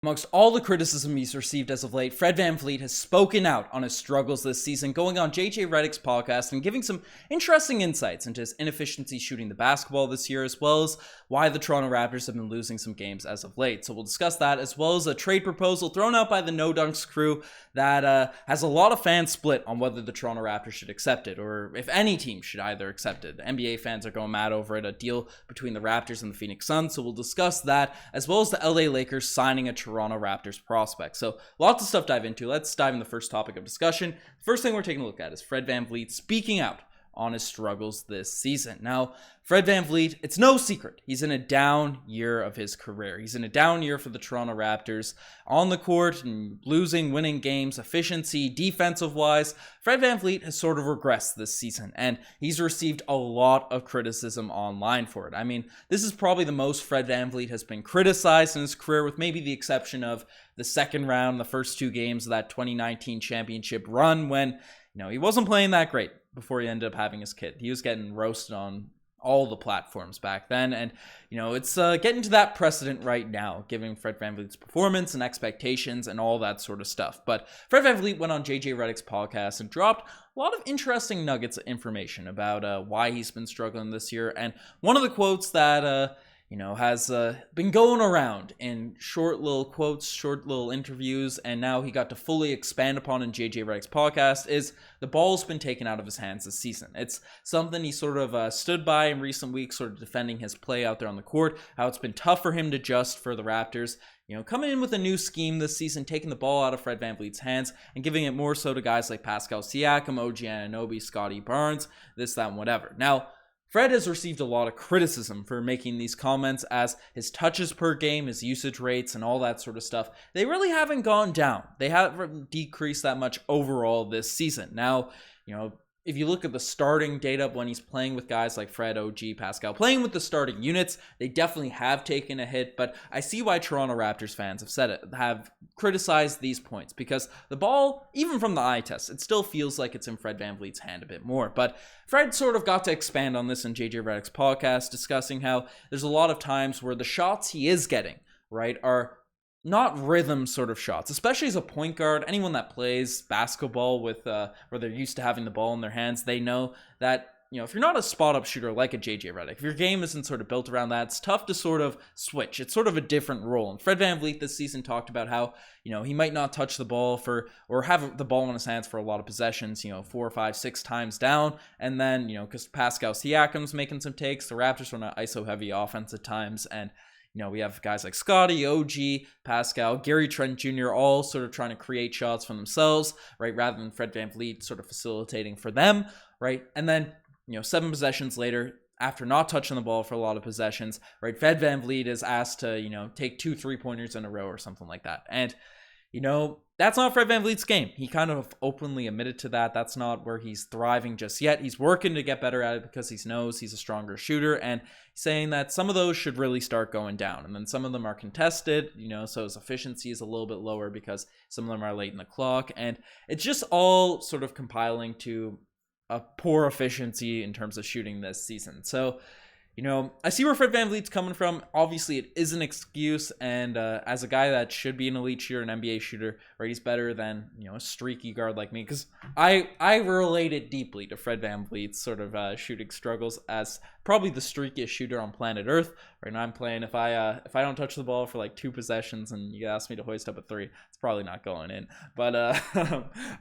Amongst all the criticism he's received as of late, Fred VanVleet has spoken out on his struggles this season, going on JJ Redick's podcast and giving some interesting insights into his inefficiency shooting the basketball this year, as well as why the Toronto Raptors have been losing some games as of late. So we'll discuss that, as well as a trade proposal thrown out by the No Dunks crew that has a lot of fans split on whether the Toronto Raptors should accept it, or if any team should either accept it. NBA fans are going mad over it, a deal between the Raptors and the Phoenix Suns, so we'll discuss that, as well as the LA Lakers signing a Toronto Raptors prospect. So lots of stuff to dive into. Let's dive in the first topic of discussion. The first thing we're taking a look at is Fred VanVleet speaking out on his struggles this season. Now, Fred VanVleet, it's no secret, he's in a down year of his career. He's in a down year for the Toronto Raptors. On the court and losing, winning games, efficiency, defensive-wise, Fred VanVleet has sort of regressed this season, and he's received a lot of criticism online for it. I mean, this is probably the most Fred VanVleet has been criticized in his career, with maybe the exception of the second round, the first two games of that 2019 championship run when, he wasn't playing that great before he ended up having his kid. He was getting roasted on all the platforms back then, and it's getting to that precedent right now, given Fred VanVleet's performance and expectations and all that sort of stuff. But Fred VanVleet went on JJ Redick's podcast and dropped a lot of interesting nuggets of information about why he's been struggling this year. And one of the quotes that has been going around in short little quotes, short little interviews, and now he got to fully expand upon in JJ Redick's podcast, is the ball's been taken out of his hands this season. It's something he sort of stood by in recent weeks, sort of defending his play out there on the court, how it's been tough for him to adjust for the Raptors. Coming in with a new scheme this season, taking the ball out of Fred VanVleet's hands and giving it more so to guys like Pascal Siakam, OG Anunoby, Scotty Barnes, this, that, and whatever. Now, Fred has received a lot of criticism for making these comments, as his touches per game, his usage rates, and all that sort of stuff, they really haven't gone down. They haven't decreased that much overall this season. Now, if you look at the starting data when he's playing with guys like Fred, OG, Pascal, playing with the starting units, they definitely have taken a hit, but I see why Toronto Raptors fans have criticized these points, because the ball, even from the eye test, it still feels like it's in Fred VanVleet's hand a bit more. But Fred sort of got to expand on this in JJ Redick's podcast, discussing how there's a lot of times where the shots he is getting, right, are not rhythm sort of shots, especially as a point guard. Anyone that plays basketball with where they're used to having the ball in their hands, they know that if you're not a spot up shooter like a JJ Redick, if your game isn't sort of built around that, it's tough to sort of switch. It's sort of a different role. And Fred VanVleet this season talked about how he might not touch the ball or have the ball in his hands for a lot of possessions, 4, 5, 6 times down, and then because Pascal Siakam's making some takes, the Raptors run an ISO heavy offense at times, and we have guys like Scotty, OG, Pascal, Gary Trent Jr., all sort of trying to create shots for themselves, right, rather than Fred VanVleet sort of facilitating for them, right? And then, 7 possessions later, after not touching the ball for a lot of possessions, right, Fred VanVleet is asked to, take 2 3-pointers in a row or something like that. And, that's not Fred VanVleet's game. He kind of openly admitted to that. That's not where he's thriving just yet. He's working to get better at it because he knows he's a stronger shooter, and saying that some of those should really start going down. And then some of them are contested, so his efficiency is a little bit lower because some of them are late in the clock. And it's just all sort of compiling to a poor efficiency in terms of shooting this season. So, I see where Fred VanVleet's coming from. Obviously, it is an excuse, and as a guy that should be an elite shooter, an NBA shooter, right, he's better than, a streaky guard like me, because I related deeply to Fred VanVleet's sort of shooting struggles as probably the streakiest shooter on planet Earth. Right now I'm playing, if I don't touch the ball for like 2 possessions and you ask me to hoist up a 3, it's probably not going in. But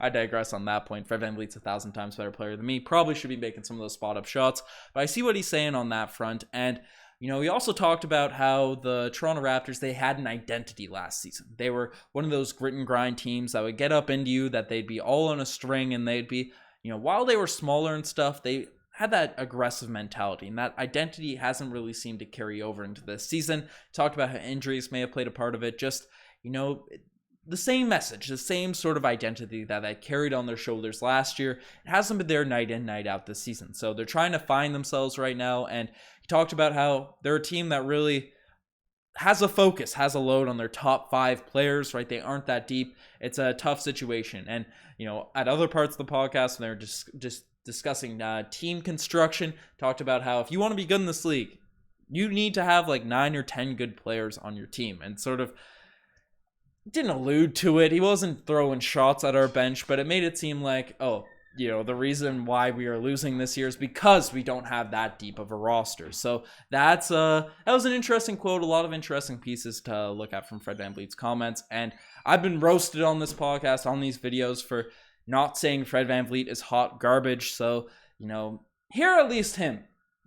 I digress on that point. Fred VanVleet's 1,000 times better player than me. Probably should be making some of those spot up shots. But I see what he's saying on that front. And he also talked about how the Toronto Raptors, they had an identity last season. They were one of those grit and grind teams that would get up into you, that they'd be all on a string, and they'd be, while they were smaller and stuff, they had that aggressive mentality, and that identity hasn't really seemed to carry over into this season. Talked about how injuries may have played a part of it. Just, the same message, the same sort of identity that they carried on their shoulders last year. It hasn't been there night in, night out this season. So they're trying to find themselves right now. And he talked about how they're a team that really has a focus, has a load on their top 5 players, right? They aren't that deep. It's a tough situation. And, at other parts of the podcast, when they're just discussing team construction, talked about how if you want to be good in this league, you need to have like 9 or 10 good players on your team. And sort of, didn't allude to it. He wasn't throwing shots at our bench, but it made it seem like, oh, the reason why we are losing this year is because we don't have that deep of a roster. So that was an interesting quote. A lot of interesting pieces to look at from Fred VanVleet's comments. And I've been roasted on this podcast, on these videos, for not saying Fred VanVleet is hot garbage. So, hear at least him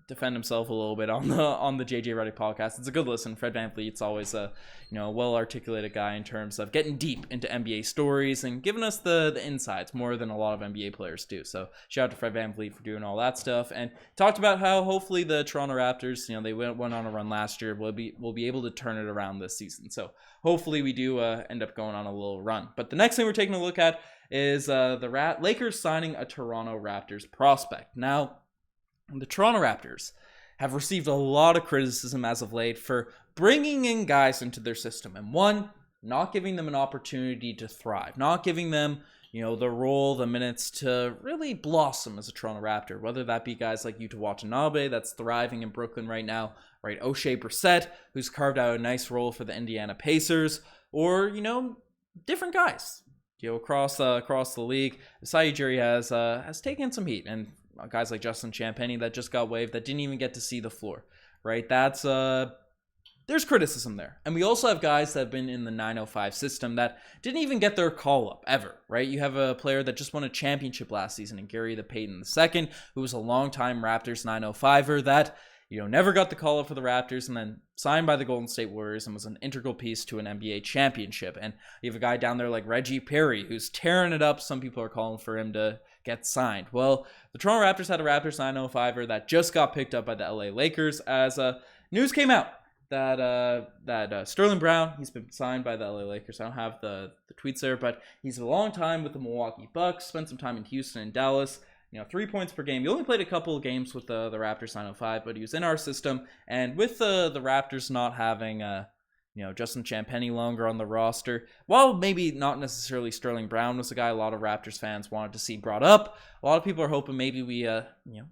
defend himself a little bit on the JJ Redick podcast. It's a good listen. Fred VanVleet's always a well-articulated guy in terms of getting deep into NBA stories and giving us the insights more than a lot of NBA players do. So shout out to Fred VanVleet for doing all that stuff, and talked about how hopefully the Toronto Raptors, they went on a run last year, will be able to turn it around this season. So hopefully we do end up going on a little run. But the next thing we're taking a look at is the Lakers signing a Toronto Raptors prospect. Now, the Toronto Raptors have received a lot of criticism as of late for bringing in guys into their system, and one, not giving them an opportunity to thrive, not giving them, the role, the minutes to really blossom as a Toronto Raptor, whether that be guys like Yuta Watanabe, that's thriving in Brooklyn right now, right? O'Shea Brissett, who's carved out a nice role for the Indiana Pacers, or, different guys, across the league. Masai Ujiri has taken some heat, and guys like Justin Champagnie that just got waived that didn't even get to see the floor, right? That's there's criticism there. And we also have guys that have been in the 905 system that didn't even get their call up ever, right? You have a player that just won a championship last season in Gary the Payton II, who was a longtime Raptors 905er that never got the call up for the Raptors, and then signed by the Golden State Warriors and was an integral piece to an NBA championship. And you have a guy down there like Reggie Perry, who's tearing it up. Some people are calling for him to get signed. Well, the Toronto Raptors had a Raptors 905er that just got picked up by the LA Lakers as news came out that Sterling Brown, he's been signed by the LA Lakers. I don't have the tweets there, but he's a long time with the Milwaukee Bucks, spent some time in Houston and Dallas. 3 points per game. He only played a couple of games with the Raptors 905, but he was in our system. And with the Raptors not having Justin Champagnie longer on the roster, while maybe not necessarily Sterling Brown was a guy a lot of Raptors fans wanted to see brought up, a lot of people are hoping maybe we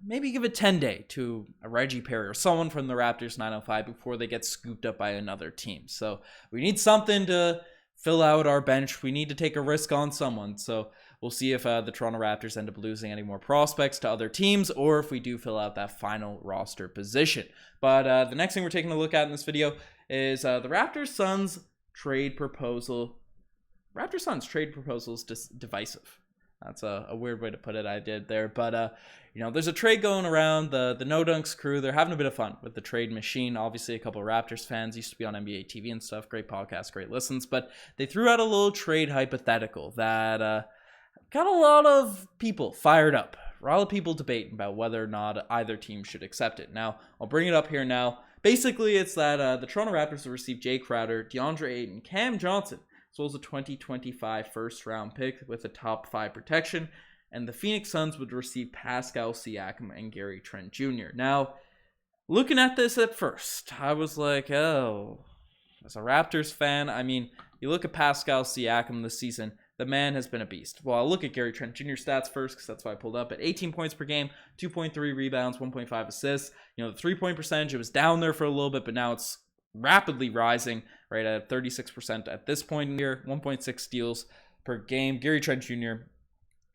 maybe give a 10-day to a Reggie Perry or someone from the Raptors 905 before they get scooped up by another team. So we need something to fill out our bench. We need to take a risk on someone. So we'll see if the Toronto Raptors end up losing any more prospects to other teams, or if we do fill out that final roster position. But the next thing we're taking a look at in this video is the Raptors-Suns trade proposal. Raptors-Suns trade proposal is divisive. That's a weird way to put it. I did there. But, there's a trade going around. The No Dunks crew, they're having a bit of fun with the trade machine. Obviously, a couple of Raptors fans used to be on NBA TV and stuff. Great podcast, great listens. But they threw out a little trade hypothetical that got a lot of people fired up. A lot of people debating about whether or not either team should accept it. Now, I'll bring it up here now. Basically, it's that the Toronto Raptors will receive Jay Crowder, DeAndre Ayton, Cam Johnson, as well as a 2025 first-round pick with a top 5 protection. And the Phoenix Suns would receive Pascal Siakam and Gary Trent Jr. Now, looking at this at first, I was like, oh, as a Raptors fan, I mean, you look at Pascal Siakam this season, the man has been a beast. Well, I'll look at Gary Trent Jr.'s stats first, because that's why I pulled up. At 18 points per game, 2.3 rebounds, 1.5 assists. The 3-point percentage, it was down there for a little bit, but now it's rapidly rising, right at 36% at this point in the year, 1.6 steals per game. Gary Trent Jr.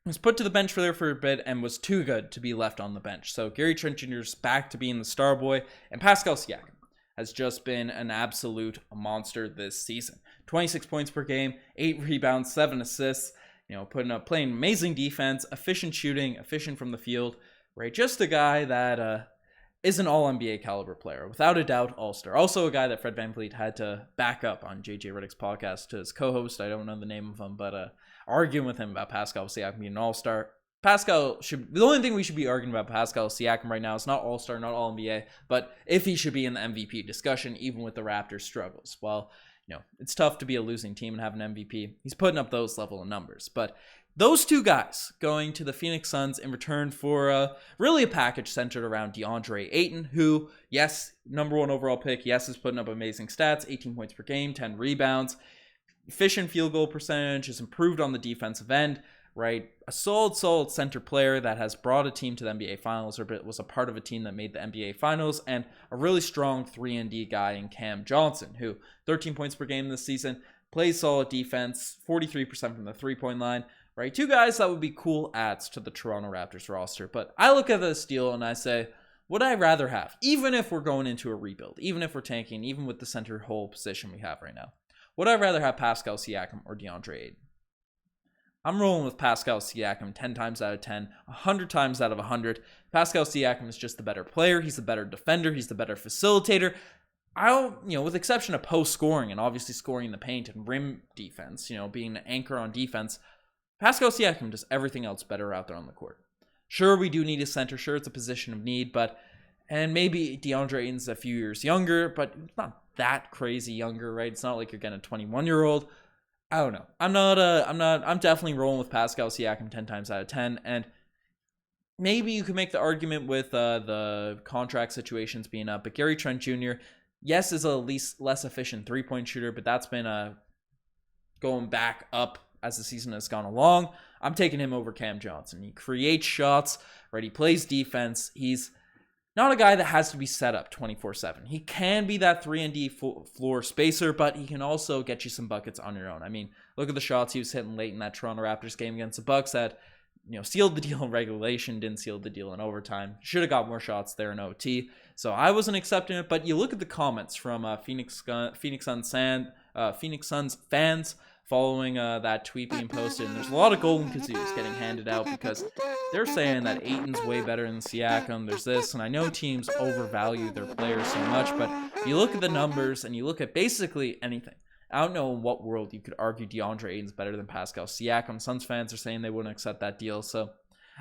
was put to the bench for a bit and was too good to be left on the bench. So Gary Trent Jr. is back to being the star boy, and Pascal Siakam has just been an absolute monster this season. 26 points per game, 8 rebounds, 7 assists, playing amazing defense, efficient shooting, efficient from the field, right? Just a guy that is an all-NBA caliber player, without a doubt, all-star. Also a guy that Fred VanVleet had to back up on JJ Redick's podcast to his co-host, I don't know the name of him, but arguing with him about Pascal Siakam being an all-star. The only thing we should be arguing about Pascal Siakam right now is not all-star, not all-NBA, but if he should be in the MVP discussion, even with the Raptors' struggles. Well, it's tough to be a losing team and have an MVP. He's putting up those level of numbers. But those two guys going to the Phoenix Suns in return for really a package centered around DeAndre Ayton, who, yes, number 1 overall pick, yes, is putting up amazing stats, 18 points per game, 10 rebounds, efficient field goal percentage, is improved on the defensive end, right? A solid center player that has brought a team to the NBA Finals, or was a part of a team that made the NBA Finals, and a really strong 3-and-D guy in Cam Johnson, who 13 points per game this season, plays solid defense, 43% from the three-point line, right? Two guys that would be cool adds to the Toronto Raptors roster. But I look at this deal and I say, would I rather have, even if we're going into a rebuild, even if we're tanking, even with the center hole position we have right now, would I rather have Pascal Siakam or DeAndre Ayton? I'm rolling with Pascal Siakam 10 times out of 10, 100 times out of 100. Pascal Siakam is just the better player. He's the better defender. He's the better facilitator. With exception of post scoring and obviously scoring in the paint and rim defense, being an anchor on defense, Pascal Siakam does everything else better out there on the court. Sure, we do need a center. Sure, it's a position of need, and maybe DeAndre Ayton's a few years younger, but it's not that crazy younger, right? It's not like you're getting a 21-year-old. I don't know. I'm definitely rolling with Pascal Siakam 10 times out of 10. And maybe you could make the argument with the contract situations being up. But Gary Trent Jr., yes, is a less efficient three-point shooter, but that's been going back up as the season has gone along. I'm taking him over Cam Johnson. He creates shots, right? He plays defense. He's not a guy that has to be set up 24/7. He can be that 3-and-D floor spacer, but he can also get you some buckets on your own. I mean, look at the shots he was hitting late in that Toronto Raptors game against the Bucks that, sealed the deal in regulation, didn't seal the deal in overtime. Should have got more shots there in OT. So I wasn't accepting it, but you look at the comments from Phoenix Suns fans following that tweet being posted, and there's a lot of golden kazoos getting handed out because they're saying that Ayton's way better than Siakam. There's this, and I know teams overvalue their players so much, but if you look at the numbers and you look at basically anything, I don't know in what world you could argue DeAndre Ayton's better than Pascal Siakam. Suns fans are saying they wouldn't accept that deal, so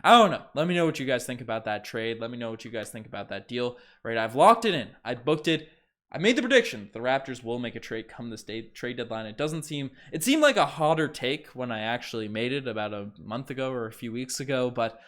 I don't know. Let me know what you guys think about that trade. Let me know what you guys think about that deal. Right, I've locked it in. I booked it. I made the prediction the Raptors will make a trade come this trade deadline. It seemed like a hotter take when I actually made it about a month ago or a few weeks ago, but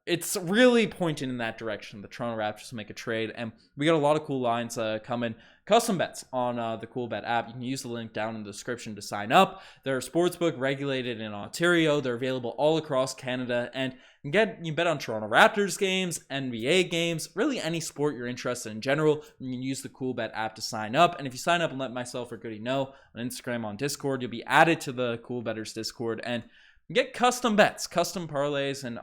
it's really pointing in that direction. The Toronto Raptors will make a trade, and we got a lot of cool lines coming. Custom bets on the CoolBet app. You can use the link down in the description to sign up. They're sportsbook regulated in Ontario. They're available all across Canada, and you bet on Toronto Raptors games, NBA games, really any sport you're interested in general. You can use the CoolBet app to sign up, and if you sign up and let myself or Goody know on Instagram, on Discord, you'll be added to the CoolBetters Discord, and get custom bets, custom parlays, and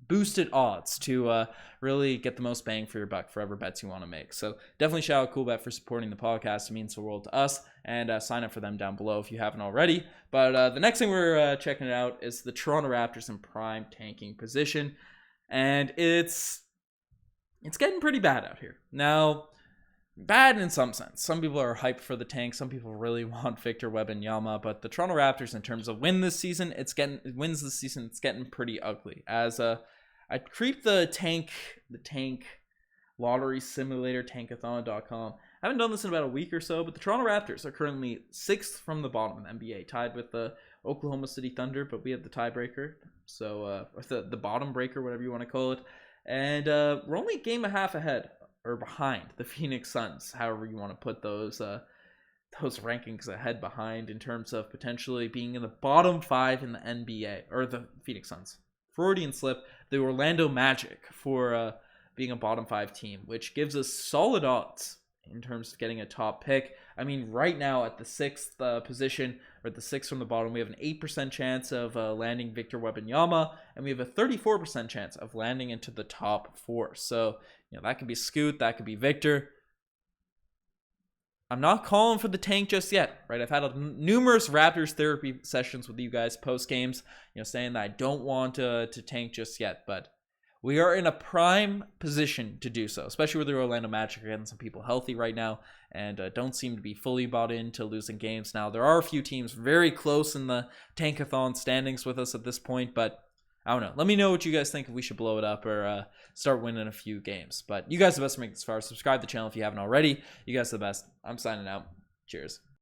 boosted odds to really get the most bang for your buck for whatever bets you want to make. So definitely shout out CoolBet for supporting the podcast. It means the world to us, and sign up for them down below if you haven't already. But the next thing we're checking out is the Toronto Raptors in prime tanking position, and it's getting pretty bad out here now. Bad in some sense. Some people are hyped for the tank. Some people really want Victor Wembanyama. But the Toronto Raptors, in terms of wins this season, it's getting pretty ugly. As I creep the tank lottery simulator, Tankathon.com. I haven't done this in about a week or so, but the Toronto Raptors are currently 6th from the bottom in the NBA, tied with the Oklahoma City Thunder, but we have the tiebreaker. So the bottom breaker, whatever you want to call it. And we're only a game and a half ahead, or behind the Phoenix Suns, however you want to put those rankings ahead behind in terms of potentially being in the bottom 5 in the NBA, or the Phoenix Suns. Freudian slip, the Orlando Magic for being a bottom 5 team, which gives us solid odds in terms of getting a top pick. I mean, right now at the 6th position, or the 6th from the bottom, we have an 8% chance of landing Victor Wembanyama, and we have a 34% chance of landing into the top 4. So, that could be Scoot, that could be Victor. I'm not calling for the tank just yet, right? I've had numerous Raptors therapy sessions with you guys post games, saying that I don't want to tank just yet, but we are in a prime position to do so, especially with the Orlando Magic getting some people healthy right now and don't seem to be fully bought into losing games. Now, there are a few teams very close in the Tankathon standings with us at this point, but I don't know. Let me know what you guys think, if we should blow it up or start winning a few games. But you guys are the best to make this far. Subscribe to the channel if you haven't already. You guys are the best. I'm signing out. Cheers.